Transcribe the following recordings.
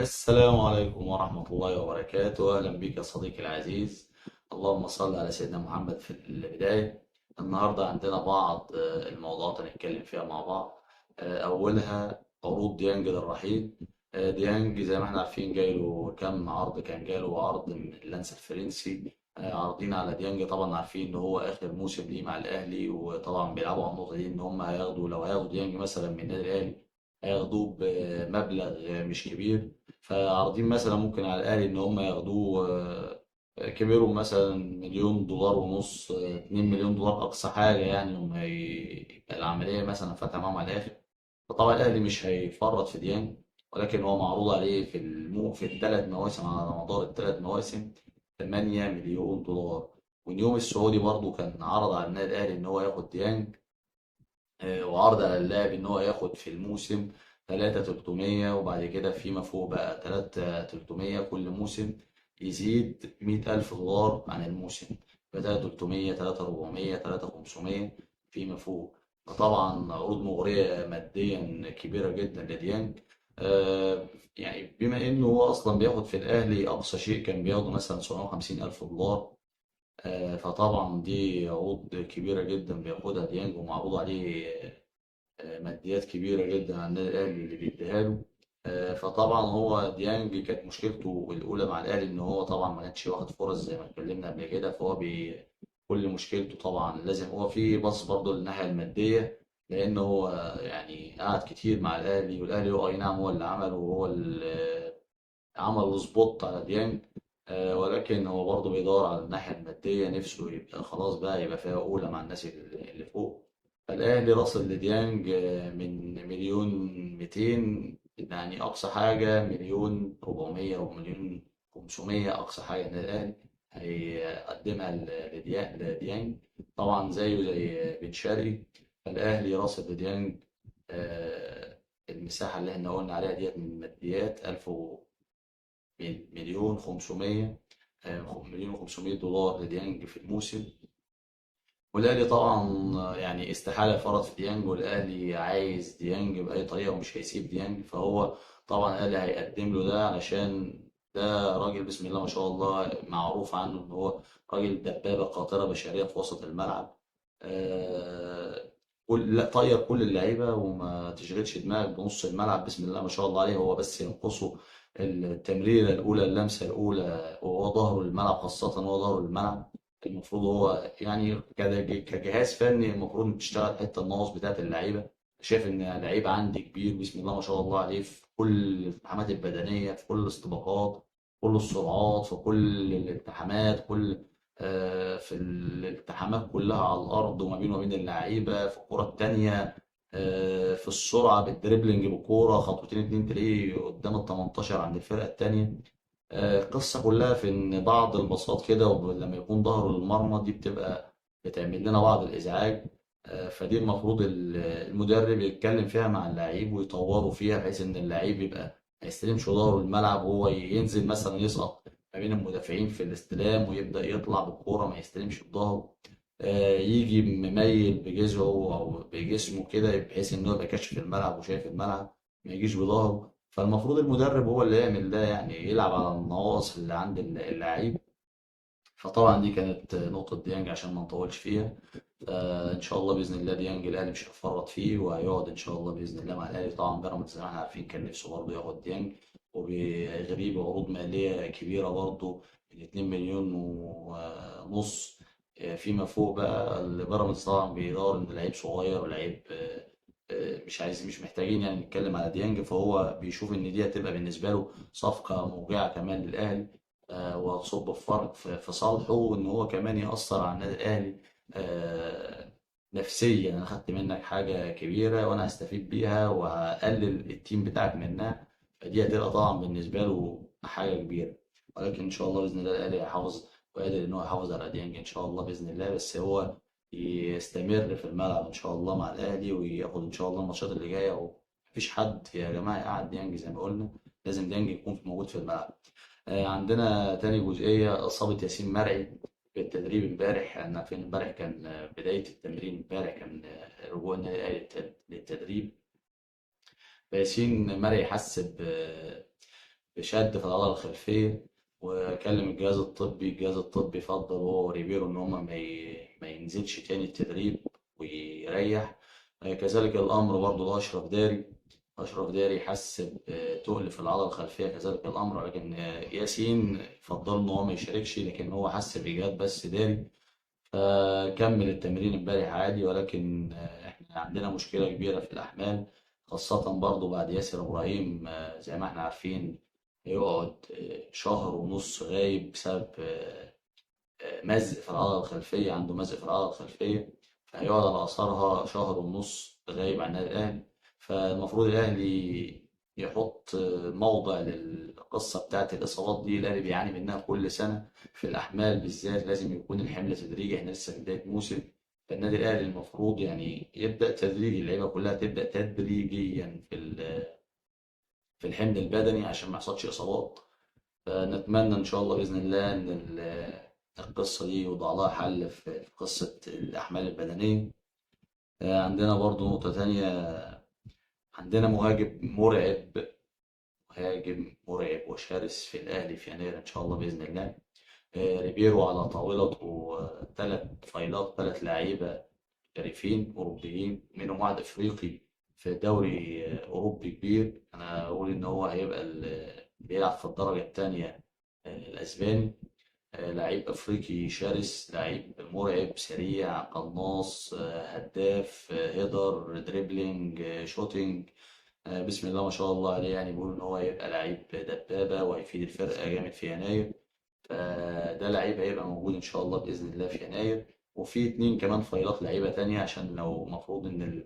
السلام عليكم ورحمة الله وبركاته. أهلا بك يا صديقي العزيز. اللهم صل على سيدنا محمد في البداية. النهاردة عندنا بعض الموضوعات هنتكلم فيها مع بعض. أولها عروض ديانج للرحيل. ديانج زي ما احنا عارفين جايله كم عرض، كان جاله عرض من اللانس الفرنسي. عارضين على ديانج، طبعا عارفين ان هو اخر موسم ليه مع الاهلي، وطبعا بيلعبوا على النقطة دي ان هم هياخدوا، لو هياخدوا ديانج مثلا من النادي الاهلي هياخدوه بمبلغ مش كبير. فعارضين مثلا ممكن على الاهلي ان هم ياخدوه، كبيرهم مثلا مليون دولار ونص، 2 مليون دولار اقصى حاجه، يعني لما يبقى العمليه مثلا فاتحه معاهم على الاخر. فطبعا الاهلي مش هيفرط في ديانج، ولكن هو معروض عليه في الثلاث مواسم، على مدار الثلاث مواسم 8 مليون دولار. واليوم السعودي برضو كان عرض على النادي الاهلي ان هو ياخد ديانج، وعرض على اللاعب ان هو ياخد في الموسم 3,300، وبعد كده فيما فوق بقى 3,300 كل موسم، يزيد 100,000 دولار عن الموسم، يبقى 3,300 3,400 3,500 فيما فوق. فطبعا عروض مغرية ماديا كبيرة جدا لديانج. يعني بما انه هو اصلا بياخد في الاهلي اقصى شيء كان بياخده مثلا 750,000 دولار. فطبعا دي عروض كبيرة جدا بياخدها ديانج، ومعروض عليه ماديات كبيرة جدا على النادي الأهلي اللي بيديها له. فطبعا هو ديانج كانت مشكلته الأولى مع الأهلي إن هو طبعا ما كانش واخد فرص زي ما اتكلمنا قبل كده، فهو كل مشكلته طبعا لازم هو في بص برضه للناحية المادية، لأن هو يعني قعد كتير مع الأهلي، والأهلي هو أي نعم هو اللي عمله، وهو اللي عمل سبوت على ديانج. ولكن هو برضه بيدور على الناحية المادية، نفسه يبقى خلاص بقى يبقى فيها أولى مع الناس اللي فوق. فالأهلي رصد لديانج من مليون 200، يعني أقصى حاجة مليون 400 أو مليون 500 أقصى حاجة إن الأهلي هيقدمها لديانج. طبعا زيه زي بن شرقي. فالأهلي رصد لديانج المساحة اللي احنا قلنا عليها ديت من الماديات 1000 مليون 500، مليون 500 دولار لديانج في الموسم. والاهلي طبعا يعني استحاله يفرط في ديانج، والاهلي عايز ديانج باي طريقه ومش هيسيب ديانج. فهو طبعا الاهلي هيقدم له ده علشان ده راجل بسم الله ما شاء الله معروف عنه ان هو راجل دبابه قاطره بشريه في وسط الملعب. آه، لا طير كل اللعيبه وما تشغلش دماغك بنص الملعب، بسم الله ما شاء الله عليه. هو بس ينقصه التمريره الاولى، اللمسه الاولى، وهو ظهره للملعب، خاصه هو ظهره للملعب. المفروض هو يعني كجهاز فني المفروض تشتغل الحته الناقص بتاعت اللعيبه. شايف ان اللعيبه عندي كبير بسم الله ما شاء الله عليه في كل الالتحامات البدنيه، في كل الاستباقات، كل السرعات، في كل الالتحامات، كل في الالتحامات كلها على الارض وما بينه وبين اللعيبه، في الكره التانيه، في السرعه بالدريبلينج بالكوره خطوتين اتنين تلاقيه قدام ال 18 عند الفرقه التانيه. القصة كلها في إن بعض الباصات كده لما يكون ظهره للمرمى دي بتعمل لنا بعض الإزعاج. فدي المفروض المدرب يتكلم فيها مع اللعيب ويطوروا فيها، بحيث إن اللعيب يبقى ما يستلمش ظهره الملعب وهو ينزل مثلا يسقط ما بين المدافعين في الاستلام ويبدأ يطلع بالكورة ما يستلمش بظهره. يجي مميل بجذعه أو بجسمه كده بحيث إنه يبقى كاشف الملعب وشايف الملعب، ما يجيش بظهره. فالمفروض المدرب هو اللي يعمل ده، يعني يلعب على النواقص اللي عند اللعيب. فطبعا دي كانت نقطة ديانج عشان ما نطولش فيها. فإن شاء الله بإذن الله ديانج الأهلي مش هيفرط فيه، وهيقعد إن شاء الله بإذن الله مع الأهلي. طبعا بيراميدز زي ما احنا عارفين كان نفسه برضه ياخد ديانج، وبيغريه بعروض مالية كبيرة برضه من 2 مليون ونص فيما فوق. بقى البيراميدز طبعا بيدور إن لعيب صغير ولعيب مش محتاجين يعني نتكلم على ديانج، فهو بيشوف ان دي هتبقى بالنسبه له صفقه موجعه كمان للاهلي، وهتصب في فرق في صالحه، وان هو كمان ياثر على النادي الاهلي نفسيا. انا خدت منك حاجه كبيره وانا هستفيد بيها وهقلل التيم بتاعك منها، فدي هتبقى طبعا بالنسبه له حاجه كبيره. ولكن ان شاء الله باذن الله الاهلي هيحافظ وقادر ان هو يحافظ على ديانج ان شاء الله باذن الله. بس هو يستمر في الملعب ان شاء الله مع الاهلي وياخد ان شاء الله الماتشات اللي جايه. ومفيش حد يا جماعه يقعد ديانج زي ما قلنا، لازم ديانج يكون موجود في الملعب. عندنا تاني جزئيه اصابه ياسين مرعي في التدريب امبارح. احنا عارفين امبارح كان بدايه التمرين، امبارح كان رجوع النادي الاهلي للتدريب. ياسين مرعي حس بشد في العضلة الخلفية. وكلم الجهاز الطبي فضل هو وريبيرو إن هما ما ينزلش تاني التدريب ويريح. كذلك الأمر برضه لأشرف داري. أشرف داري حس بتقل في العضلة الخلفية كذلك الأمر، لكن ياسين فضل إن هو ما يشاركش، لكن هو حس بإجهاد بس داري. فكمل التمرين امبارح عادي، ولكن احنا عندنا مشكلة كبيرة في الأحمال، خاصة برضو بعد ياسر إبراهيم. زي ما احنا عارفين هيقعد شهر ونص غايب بسبب مزق في العضلة الخلفية، عنده مزق في العضلة الخلفية. فهيقعد على آثارها شهر ونص غايب عن النادي الأهلي. فالمفروض الأهلي يحط موضع للقصة بتاعت الإصابات دي، الأهلي بيعاني منها كل سنة. في الأحمال بالذات لازم يكون الحمل تدريجي، احنا لسه في بداية موسم. فالنادي الأهلي المفروض يعني يبدأ تدريجي، اللعيبة كلها تبدأ تدريجيا في الحمل البدني عشان ما يحصلش إصابات. فنتمنى إن شاء الله بإذن الله إن القصة دي يوضع لها حل في قصة الأحمال البدنية. عندنا برضو نقطة تانية، عندنا مهاجم مرعب وشرس في الأهلي في يناير إن شاء الله بإذن الله. ريبيرو على طاولته 3 فايلات، 3 لعيبة محترفين أوروبيين، منهم واحد أفريقي في دوري أوروبي كبير. أنا أقول إن هو هيبقى بيلعب في الدرجة التانية الأسباني. لعيب أفريقي شرس، لعيب مرعب سريع قناص، هداف، هيدر، دريبلينج، شوتينج. بسم الله ما شاء الله عليه، يعني بيقولوا إن هو هيبقى لعيب دبابة وهيفيد الفرقة جامد في يناير. فده لعيب هيبقى موجود إن شاء الله بإذن الله في يناير. وفي 2 كمان فايلات لعيبة تانية، عشان لو مفروض إن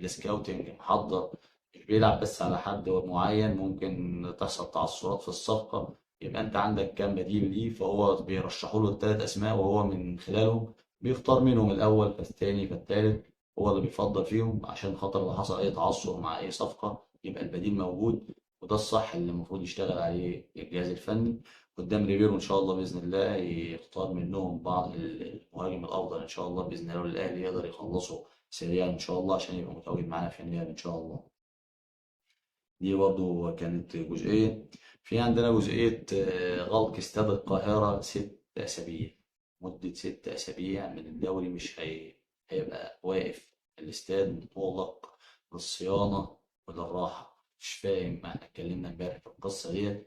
السكاوتنج محضر مش بيلعب بس على حد معين، ممكن تحصل تعثرات في الصفقة، يبقى أنت عندك كام بديل ليه. فهو بيرشحوا له ال3 أسماء، وهو من خلالهم بيختار منهم الأول فالتاني فالتالت. هو اللي بيفضل فيهم عشان خاطر لو حصل أي تعثر مع أي صفقة يبقى البديل موجود. وده الصح اللي المفروض يشتغل عليه الجهاز الفني. قدام ريبيرو ان شاء الله باذن الله يختار منهم بعض المهاجم الافضل ان شاء الله باذن الله، والاهلي يقدر يخلصه سريعا ان شاء الله عشان يبقى متواجد معانا في النهائي ان شاء الله. دي برضو كانت جزئيه. في عندنا جزئيه غلق استاد القاهره 6 اسابيع. مده 6 اسابيع من الدوري مش هيبقى واقف الاستاد مغلق للصيانه وللراحه. مش فاهم، احنا اتكلمنا امبارح في القصه دي.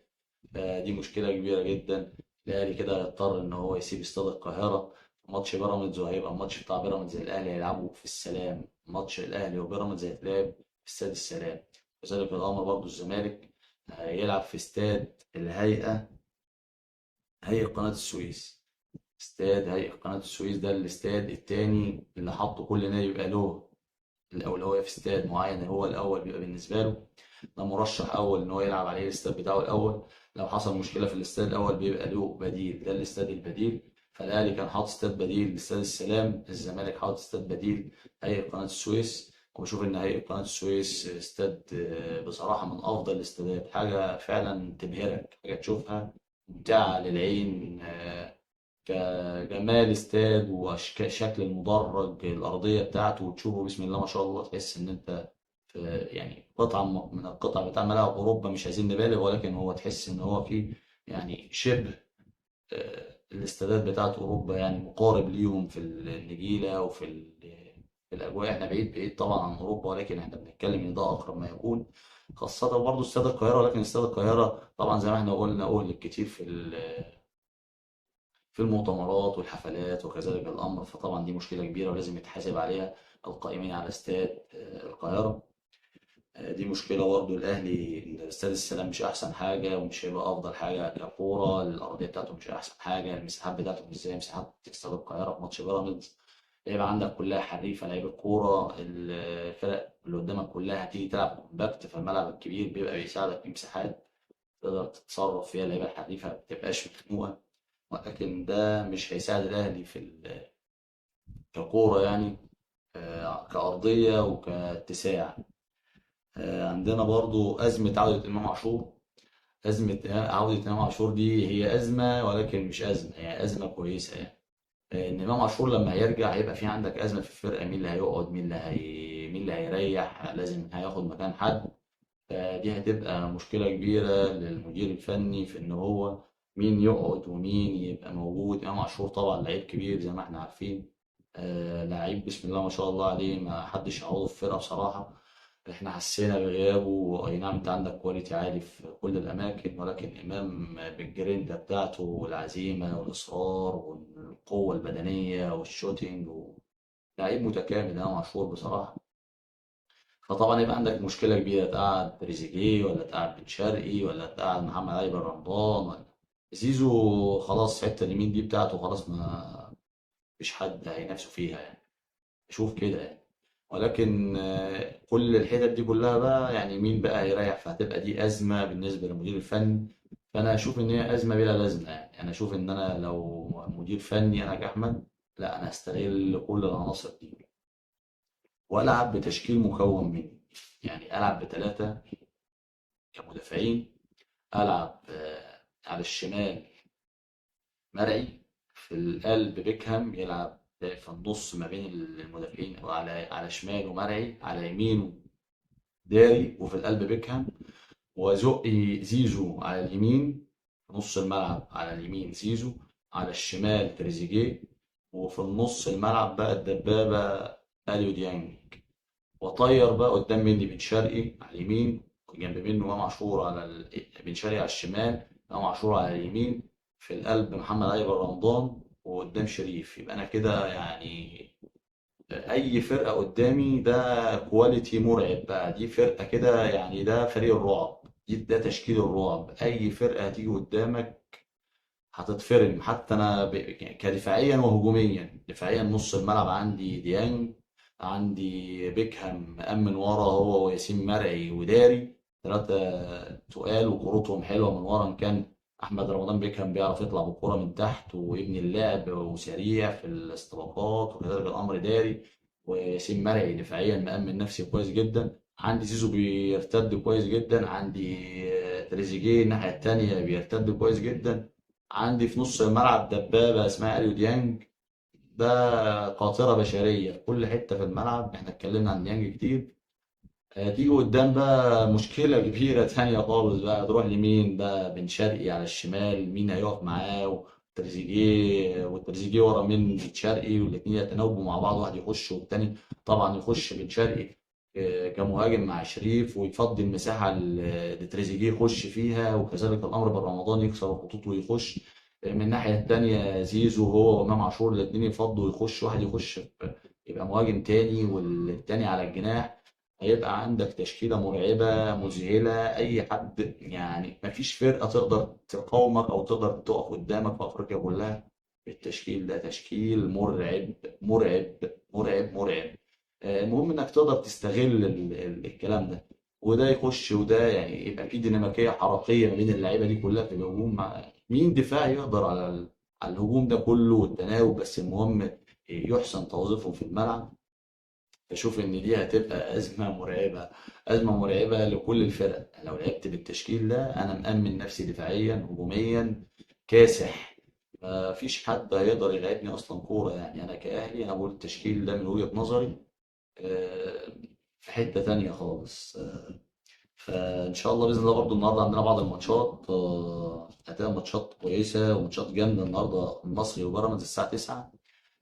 فدي مشكلة كبيرة جدا. الأهلي كده هيضطر إن هو يسيب استاد القاهرة في ماتش بيراميدز، وهيبقى الماتش بتاع بيراميدز الأهلي هيلعبه في السلام. ماتش الأهلي وبيراميدز هيتلعب في استاد السلام. كذلك الأمر برضه الزمالك هيلعب في استاد هيئة قناة السويس. استاد هيئة قناة السويس ده الاستاد التاني اللي حطه كل نادي يبقى له الأولوية في استاد معين، هو الأول بيبقى بالنسبة له. ده مرشح أول إن هو يلعب عليه الاستاد بتاعه الأول. لو حصل مشكلة في الاستاد الأول بيبقى له بديل، ده الاستاد البديل. فالأهلي كان حاطط استاد بديل لاستاد السلام، الزمالك حاطط استاد بديل هيئة قناة السويس. وبشوف إن هيئة قناة السويس استاد بصراحة من أفضل الاستادات، حاجة فعلا تبهرك، حاجة تشوفها ممتعة للعين. كجمال استاد وشكل المدرج الأرضية بتاعته، وتشوفه بسم الله ما شاء الله تحس إن أنت في يعني قطعة من القطع بتاع ملاعب أوروبا. مش عايزين نبالغ، ولكن هو تحس إن هو فيه يعني شبه الاستادات بتاعت أوروبا، يعني مقارب ليهم في النجيلة وفي في الأجواء. إحنا بعيد بعيد طبعا عن أوروبا، ولكن إحنا بنتكلم إن ده أقرب ما يكون. خاصة برضه استاد القاهرة، ولكن استاد القاهرة طبعا زي ما إحنا قلنا أهلك كتير في المؤتمرات والحفلات وكذلك الأمر. فطبعا دي مشكلة كبيرة ولازم يتحاسب عليها القائمين على استاد القاهرة. دي مشكلة برضه. الأهلي استاد السلام مش أحسن حاجة، ومش هيبقى أفضل حاجة ككورة. الأرضية بتاعته مش أحسن حاجة، المساحات بتاعته مش زي مساحات استاد القاهرة في ماتش بيراميدز. هيبقى عندك كلها حريفة لعيبة كورة، الفرق اللي قدامك كلها هتيجي تلعب كومباكت، فالملعب الكبير بيبقى بيساعدك في مساحات تقدر تتصرف فيها، اللعيبة الحريفة ما بتبقاش مخنوقة. ولكن ده مش هيساعد الأهلي ككورة يعني، كأرضية وكاتساع. عندنا برضو أزمة عودة إمام عاشور. أزمة عودة إمام عاشور دي هي أزمة، ولكن مش أزمة، هي أزمة كويسة يعني. إن إمام عاشور لما هيرجع هيبقى في عندك أزمة في الفرقة، مين اللي هيقعد، مين اللي هيريح، لازم هياخد مكان حد. فدي هتبقى مشكلة كبيرة للمدير الفني في إن هو مين يقعد ومين يبقى موجود. إمام عاشور طبعا لعيب كبير زي ما إحنا عارفين، لعيب بسم الله ما شاء الله عليه، ما حدش يعوضه في الفرقة بصراحة. إحنا حسينا بغيابه. أي نعم أنت عندك كواليتي عالي في كل الأماكن، ولكن إمام بالجرينتا بتاعته والعزيمة والإصرار والقوة البدنية والشوتينج لعيب متكامل إمام عاشور بصراحة. فطبعا يبقى عندك مشكلة كبيرة، تقعد تريزيجيه ولا تقعد بن شرقي ولا تقعد محمد علي بن رمضان ولا زيزو. خلاص الحتة اليمين دي بتاعته خلاص، ما فيش حد هينافسه فيها يعني. شوف كده يعني. ولكن كل الحتت دي كلها بقى يعني مين بقى هيريح؟ فهتبقى دي أزمة بالنسبة للمدير الفني. فأنا أشوف إن هي أزمة بلا لازمة يعني. أنا أشوف إن أنا لو مدير فني أنا كأحمد، لا أنا هستغل كل العناصر دي وألعب بتشكيل مكون من، يعني ألعب بثلاثة كمدافعين. ألعب على الشمال مرعي، في القلب بيكهام يلعب في النص ما بين المدافعين، أو على شماله مرعي، على يمينه داري، وفي القلب بيكهام. وزقي زيزو على اليمين في نص الملعب، على اليمين زيزو، على الشمال تريزيجيه، وفي النص الملعب بقى الدبابة أليو ديانج. وطير بقى قدام مني بن شرقي على اليمين، جنب منه امام عاشور على بن شرقي على الشمال، امام عاشور على اليمين، في القلب محمد علي بن رمضان، وقدام شريف. يبقى انا كده يعني اي فرقه قدامي ده كواليتي مرعب بقى. دي فرقه كده يعني، ده فريق الرعب. ده تشكيل الرعب. اي فرقه هتيجي قدامك هتتفرم. حتى انا كدفاعيا وهجوميا. دفاعيا نص الملعب عندي ديانج، عندي بيكهام مأمن ورا هو وياسين مرعي وداري، ثلاثة تقال وكورتهم حلوة من ورا. إن كان أحمد رمضان بيكهام بيعرف يطلع بالكرة من تحت ويبني اللعب وسريع في الاستباقات، وكذلك الأمر داري. وياسين مرعي دفاعيا مأمن نفسي كويس جدا. عندي زيزو بيرتد كويس جدا. عندي تريزيجيه الناحية التانية بيرتد كويس جدا. عندي في نص الملعب دبابة اسمها اليو ديانج، ده قاطرة بشرية في كل حتة في الملعب. احنا اتكلمنا عن ديانج كتير. تيجي قدام بقى مشكلة كبيرة تانية خالص بقى. تروح لمين بقى؟ بن شرقي على الشمال، مين هيقف معاه؟ وتريزيجيه ورا مين؟ بن شرقي، والاتنين يتناوبوا مع بعض، واحد يخش والتاني طبعا يخش بن شرقي كمهاجم مع شريف، ويفضي المساحة لتريزيجيه يخش فيها، وكذلك الأمر بالرمضان يكسر الخطوط ويخش. من الناحية التانية زيزو هو وإمام عاشور الاتنين يفضوا يخش، واحد يخش يبقى مهاجم تاني والتاني على الجناح. هيبقى عندك تشكيلة مرعبة مذهلة. أي حد يعني مفيش فرقة تقدر تقاومك أو تقدر تقف قدامك في أفريقيا كلها. التشكيل ده تشكيل مرعب مرعب مرعب مرعب. المهم إنك تقدر تستغل الكلام ده، وده يخش وده، يعني يبقى في ديناميكية حركية ما بين اللعيبة دي كلها في الهجوم. مين دفاع يقدر على الهجوم ده كله والتناوب؟ بس المهم يحسن توظيفهم في الملعب. بشوف إن دي هتبقى أزمة مرعبة. أزمة مرعبة لكل الفرق. لو لعبت بالتشكيل ده أنا مأمن نفسي دفاعيا هجوميا كاسح. مفيش حد هيقدر يلعبني أصلا كورة يعني. أنا كأهلي أنا بقول التشكيل ده من وجهة نظري آه، في حتة تانية خالص. فإن شاء الله بإذن الله برضو النهاردة عندنا بعض الماتشات، هتبقى ماتشات كويسة وماتشات جامدة. النهاردة المصري وبيراميدز الساعة 9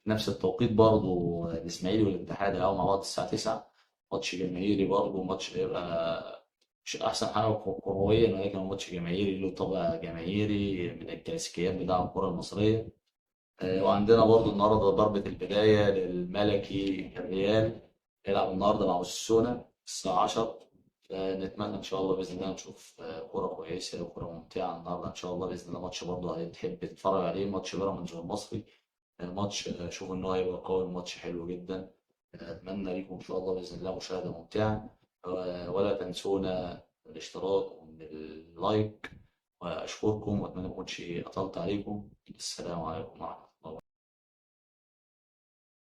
نفس التوقيت برضه. الإسماعيلي والاتحاد هيلعبوا مع بعض الساعة 9. ماتش جماهيري برضه، ماتش هيبقى مش أحسن حاجة كرويا، ولكن هو ماتش جماهيري له طابع جماهيري من الكلاسيكيات بتاع الكرة المصرية. وعندنا برضه النهارده ضربة البداية للملكي الريال، هيلعب النهارده مع اوساسونا الساعة 10. نتمنى إن شاء الله بإذن الله نشوف كرة كويسة وكرة ممتعة النهارده إن شاء الله بإذن الله. ماتش برضه هتحب تتفرج عليه، ماتش بيراميدز والمصري. ماتش اشوف ان هو هيبقى قوي، ماتش حلو جدا. اتمنى ليكم ان شاء الله باذن الله مشاهده ممتعه. ولا تنسونا الاشتراك واللايك. واشكركم واتمنى ما اكونش اطلت عليكم. السلام عليكم ورحمه الله.